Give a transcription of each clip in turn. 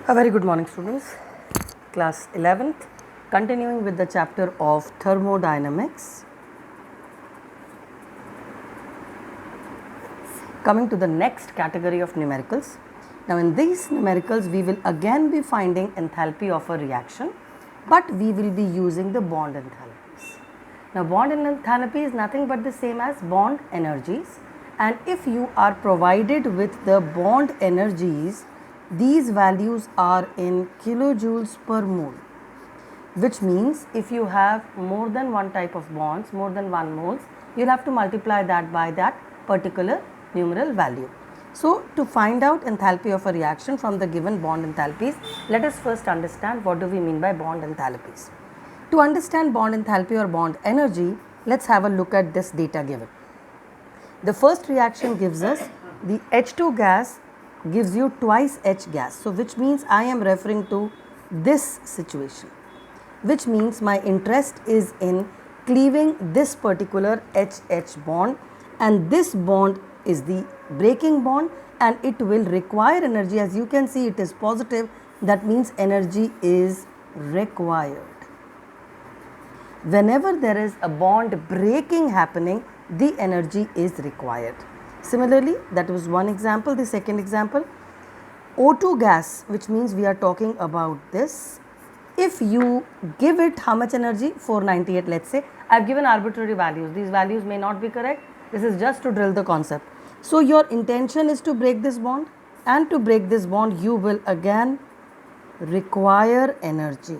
A very good morning, students. Class 11th, continuing with the chapter of Thermodynamics. Coming to the next category of numericals. Now, in these numericals, we will again be finding enthalpy of a reaction, but we will be using the bond enthalpies. Now, bond enthalpy is nothing but the same as bond energies, and if you are provided with the bond energies, these values are in kilojoules per mole, which means if you have more than one type of bonds, more than 1 moles, you'll have to multiply that by that particular numeral value. So, to find out enthalpy of a reaction from the given bond enthalpies, let us first understand what do we mean by bond enthalpies. To understand bond enthalpy or bond energy, let's have a look at this data given. The first reaction gives us the H2 gas gives you twice H gas. So, which means I am referring to this situation, which means my interest is in cleaving this particular HH bond, and this bond is the breaking bond and it will require energy. As you can see, it is positive, that means energy is required. Whenever there is a bond breaking happening, the energy is required. Similarly, that was one example. The second example, O2 gas, which means we are talking about this. If you give it how much energy? 498, let's say. I have given arbitrary values. These values may not be correct. This is just to drill the concept. So, your intention is to break this bond, and to break this bond, you will again require energy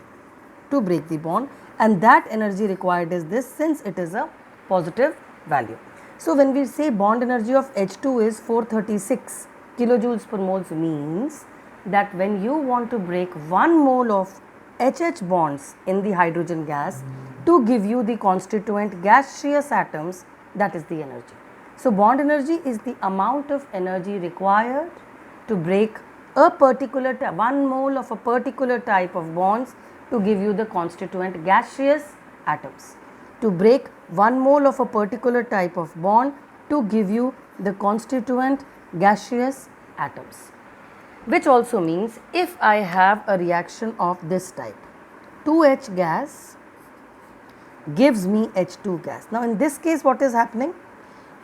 to break the bond, and that energy required is this, since it is a positive value. So, when we say bond energy of H2 is 436 kilojoules per moles, means that when you want to break 1 mole of HH bonds in the hydrogen gas to give you the constituent gaseous atoms, that is the energy. So, bond energy is the amount of energy required to break a particular 1 mole of a particular type of bonds to give you the constituent gaseous atoms. To break 1 mole of a particular type of bond to give you the constituent gaseous atoms, which also means if I have a reaction of this type, 2H gas gives me H2 gas. Now, in this case, what is happening?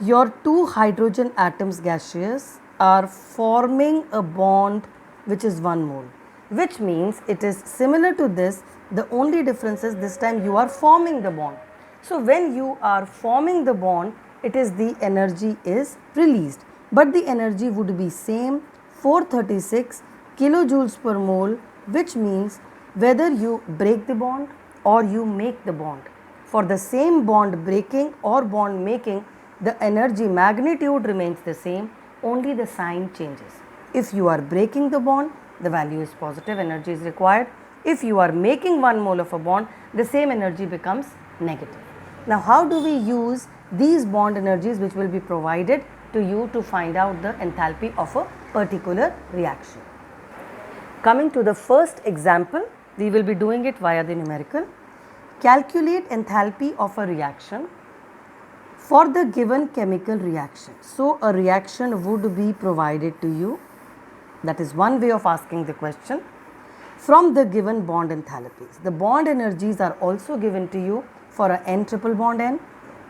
Your 2 hydrogen atoms gaseous are forming a bond which is 1 mole, which means it is similar to this. The only difference is this time you are forming the bond. So, when you are forming the bond, it is the energy is released, but the energy would be same, 436 kilojoules per mole, which means whether you break the bond or you make the bond, for the same bond breaking or bond making, the energy magnitude remains the same, only the sign changes. If you are breaking the bond, the value is positive, energy is required. If you are making 1 mole of a bond, the same energy becomes negative. Now, how do we use these bond energies which will be provided to you to find out the enthalpy of a particular reaction? Coming to the first example, we will be doing it via the numerical. Calculate enthalpy of a reaction for the given chemical reaction. So, a reaction would be provided to you. That is one way of asking the question. From the given bond enthalpies, the bond energies are also given to you for a N triple bond N,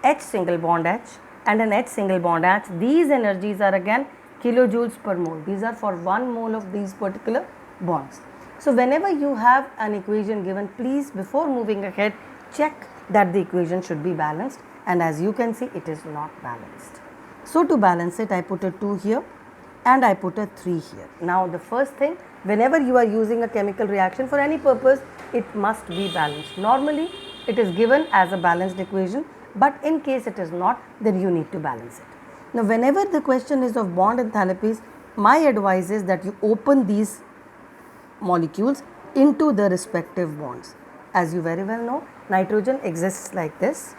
H single bond H and an H single bond H. These energies are again kilojoules per mole. These are for 1 mole of these particular bonds. So, whenever you have an equation given, please before moving ahead check that the equation should be balanced, and as you can see, it is not balanced. So, to balance it, I put a 2 here and I put a 3 here. Now, the first thing, whenever you are using a chemical reaction for any purpose, it must be balanced. Normally, it is given as a balanced equation, but in case it is not, then you need to balance it. Now, whenever the question is of bond enthalpies, my advice is that you open these molecules into the respective bonds. As you very well know, nitrogen exists like this,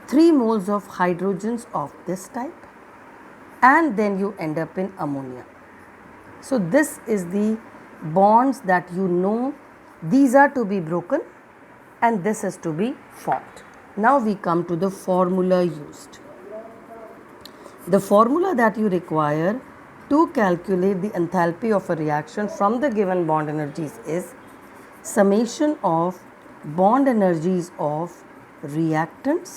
3 moles of hydrogens of this type, and then you end up in ammonia. So, this is the bonds that you know, these are to be broken and this is to be formed. Now, we come to the formula used. The formula that you require to calculate the enthalpy of a reaction from the given bond energies is summation of bond energies of reactants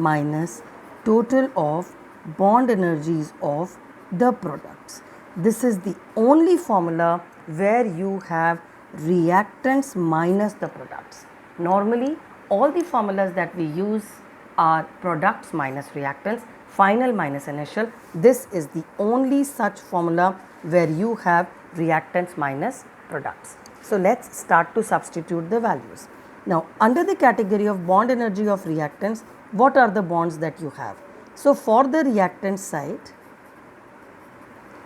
minus total of bond energies of the products. This is the only formula where you have reactants minus the products. Normally, all the formulas that we use are products minus reactants, final minus initial. This is the only such formula where you have reactants minus products. So, let us start to substitute the values. Now, under the category of bond energy of reactants, what are the bonds that you have? So, for the reactant side,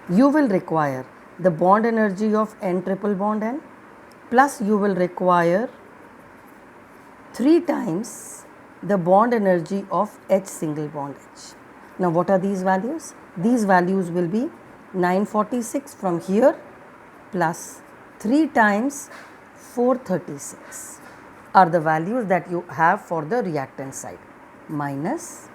you will require the bond energy of N triple bond N, plus you will require 3 times the bond energy of H single bond H. Now, what are these values? These values will be 946 from here plus 3 times 436 are the values that you have for the reactant side, minus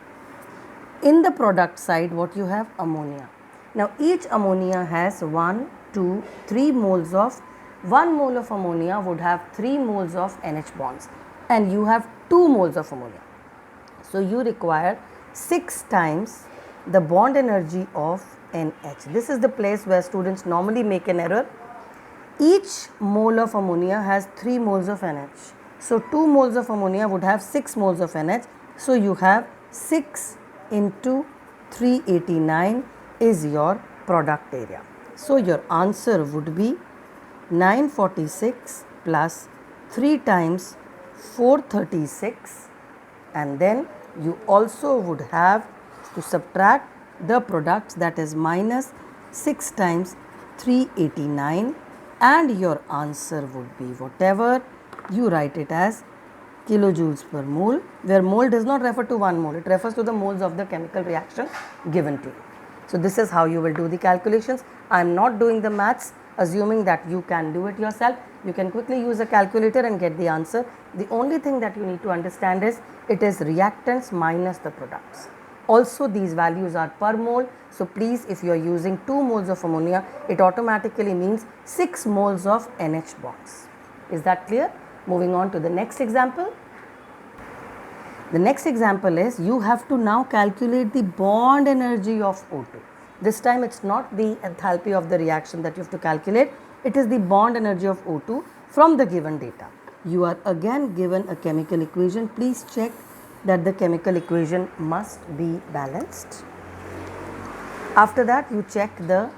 in the product side what you have, ammonia. Now, each ammonia has 1, 2, 3 moles of 1 mole of ammonia would have 3 moles of NH bonds, and you have 2 moles of ammonia. So, you require 6 times the bond energy of NH. This is the place where students normally make an error. Each mole of ammonia has 3 moles of NH. So, 2 moles of ammonia would have 6 moles of NH. So, you have 6 into 389 is your product area. So, your answer would be 946 plus 3 times 436, and then you also would have to subtract the products, that is minus 6 times 389, and your answer would be whatever you write it as kilojoules per mole, where mole does not refer to 1 mole, it refers to the moles of the chemical reaction given to you. So, this is how you will do the calculations. I am not doing the maths, assuming that you can do it yourself. You can quickly use a calculator and get the answer. The only thing that you need to understand is it is reactants minus the products. Also, these values are per mole. So, please, if you are using 2 moles of ammonia, it automatically means 6 moles of NH bonds. Is that clear? Moving on to the next example. The next example is you have to now calculate the bond energy of O2. This time it is not the enthalpy of the reaction that you have to calculate, it is the bond energy of O2 from the given data. You are again given a chemical equation. Please check that the chemical equation must be balanced. After that, you check the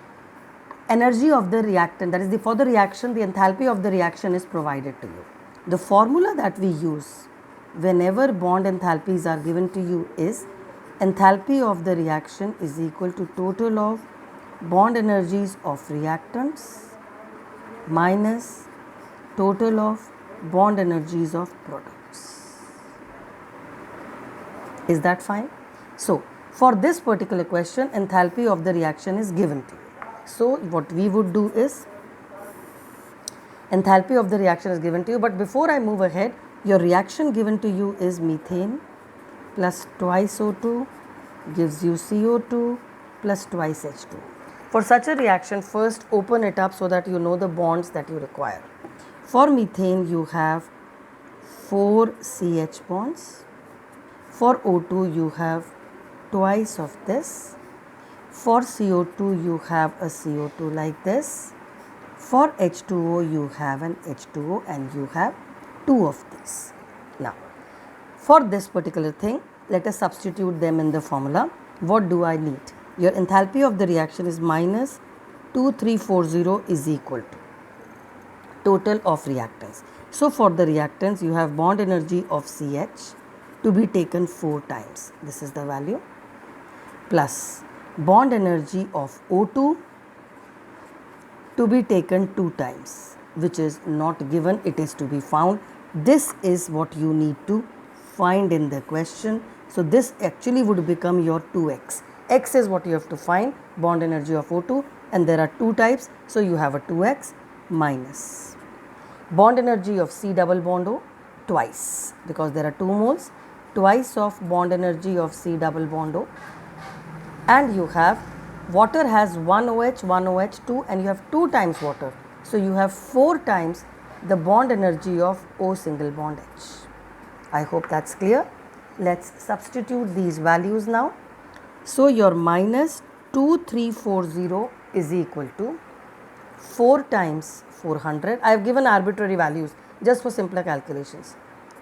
energy of the reactant, that is for the reaction, the enthalpy of the reaction is provided to you. The formula that we use whenever bond enthalpies are given to you is enthalpy of the reaction is equal to total of bond energies of reactants minus total of bond energies of products. Is that fine? So, for this particular question, enthalpy of the reaction is given to you. So, what we would do is enthalpy of the reaction is given to you, but before I move ahead, your reaction given to you is methane plus twice O2 gives you CO2 plus twice H2. For such a reaction, first open it up so that you know the bonds that you require. For methane, you have 4 CH bonds. For O2, you have twice of this. For CO2, you have a CO2 like this. For H2O, you have an H2O and you have 2 of these. Now, for this particular thing, let us substitute them in the formula. What do I need? Your enthalpy of the reaction is minus 2340 is equal to total of reactants. So, for the reactants, you have bond energy of CH to be taken 4 times. This is the value, plus bond energy of O2 to be taken 2 times, which is not given, it is to be found. This is what you need to find in the question. So, this actually would become your 2x. X is what you have to find, bond energy of O2, and there are 2 types. So, you have a 2x minus bond energy of C double bond O twice, because there are 2 moles, twice of bond energy of C double bond O, and you have Water has 1 OH, 1 OH, 2, and you have 2 times water. So you have 4 times the bond energy of O single bond H. I hope that's clear. Let's substitute these values now. So your minus 2340 is equal to 4 times 400. I have given arbitrary values just for simpler calculations,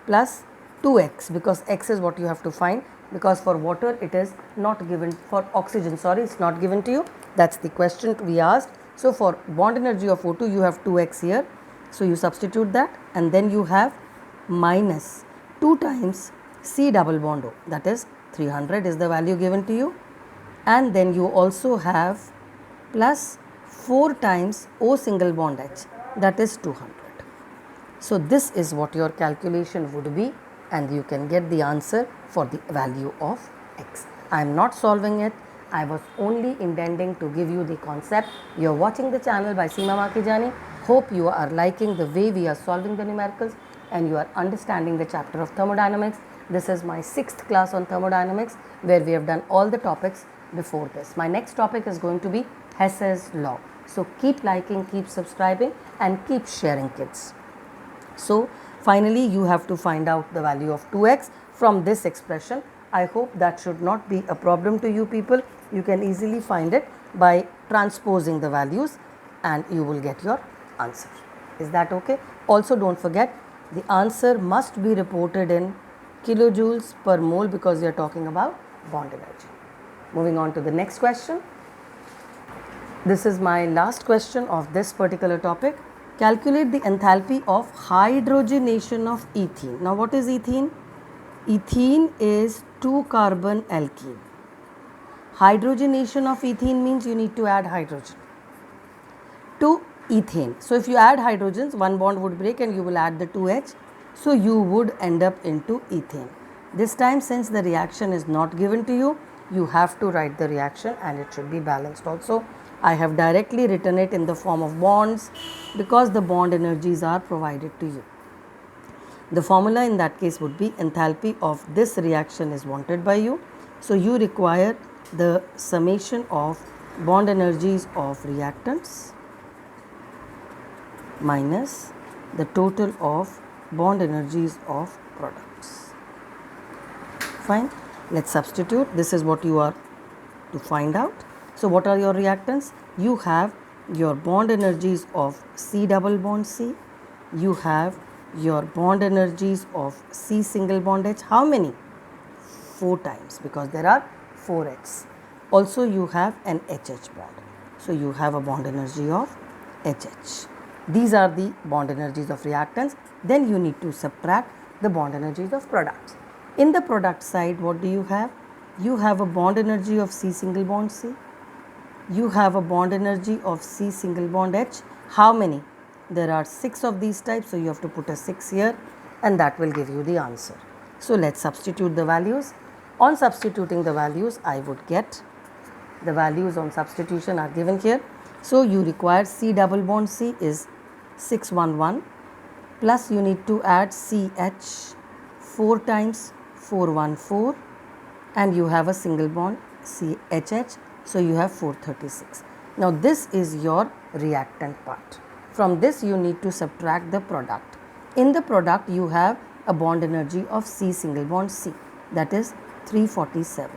plus 2x, because x is what you have to find, because for water it is not given, for oxygen sorry it's not given to you. That's the question we asked. So for bond energy of O2 you have 2x here. So you substitute that, and then you have minus 2 times C double bond O, that is 300 is the value given to you, and then you also have plus 4 times O single bond H, that is 200. So this is what your calculation would be, and you can get the answer for the value of x. I am not solving it. I was only intending to give you the concept. You are watching the channel by Seema Makhijani. Hope you are liking the way we are solving the numericals and you are understanding the chapter of thermodynamics. This is my 6th class on thermodynamics, where we have done all the topics before this. My next topic is going to be Hess's law. So keep liking, keep subscribing, and keep sharing, kids. So finally you have to find out the value of 2x from this expression. I hope that should not be a problem to you people. You can easily find it by transposing the values and you will get your answer. Is that okay? Also don't forget, the answer must be reported in kilojoules per mole, because we are talking about bond energy. Moving on to the next question. This is my last question of this particular topic. Calculate the enthalpy of hydrogenation of ethene. Now what is ethene? Ethene is 2-carbon alkene. Hydrogenation of ethene means you need to add hydrogen to ethane. So if you add hydrogens, one bond would break and you will add the 2H. So you would end up into ethane. This time, since the reaction is not given to you, you have to write the reaction and it should be balanced also. I have directly written it in the form of bonds because the bond energies are provided to you. The formula in that case would be enthalpy of this reaction is wanted by you. So you require the summation of bond energies of reactants minus the total of bond energies of products. Fine. Let's substitute. This is what you are to find out. So what are your reactants? You have your bond energies of C double bond C. You have your bond energies of C single bond H. How many? 4 times, because there are 4 H's. Also you have an HH bond. So you have a bond energy of HH. These are the bond energies of reactants. Then you need to subtract the bond energies of products. In the product side, what do you have? You have a bond energy of C single bond C. You have a bond energy of C single bond H. How many? There are 6 of these types, so you have to put a 6 here, and that will give you the answer. So let's substitute the values. On substituting the values, I would get the values on substitution are given here. So you require C double bond C is 611, plus you need to add CH 4 times 414, and you have a single bond CHH, so you have 436. Now this is your reactant part. From this you need to subtract the product. In the product you have a bond energy of C single bond C, that is 347,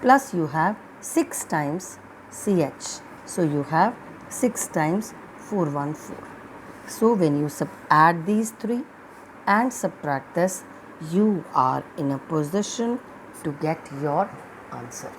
plus you have 6 times CH, so you have 6 times 414. So when you add these 3 and subtract this, you are in a position to get your answer.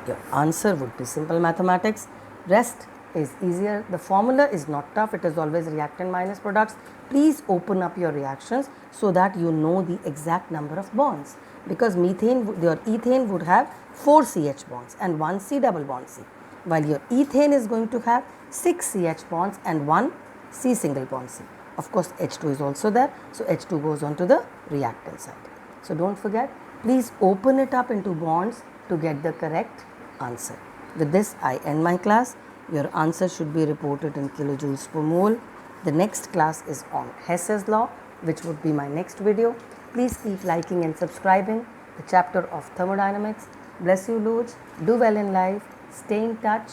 Your answer would be simple mathematics. Rest is easier. The formula is not tough. It is always reactant minus products. Please open up your reactions so that you know the exact number of bonds, because your ethane would have 4 CH bonds and 1 C double bond C, while your ethane is going to have 6 CH bonds and 1 C single bond C. Of course, H2 is also there, so H2 goes on to the reactant side. So don't forget, please open it up into bonds to get the correct answer. With this, I end my class. Your answer should be reported in kilojoules per mole. The next class is on Hess's law, which would be my next video. Please keep liking and subscribing the chapter of thermodynamics. Bless you, Loj. Do well in life. Stay in touch.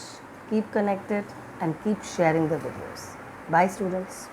Keep connected and keep sharing the videos. Bye, students.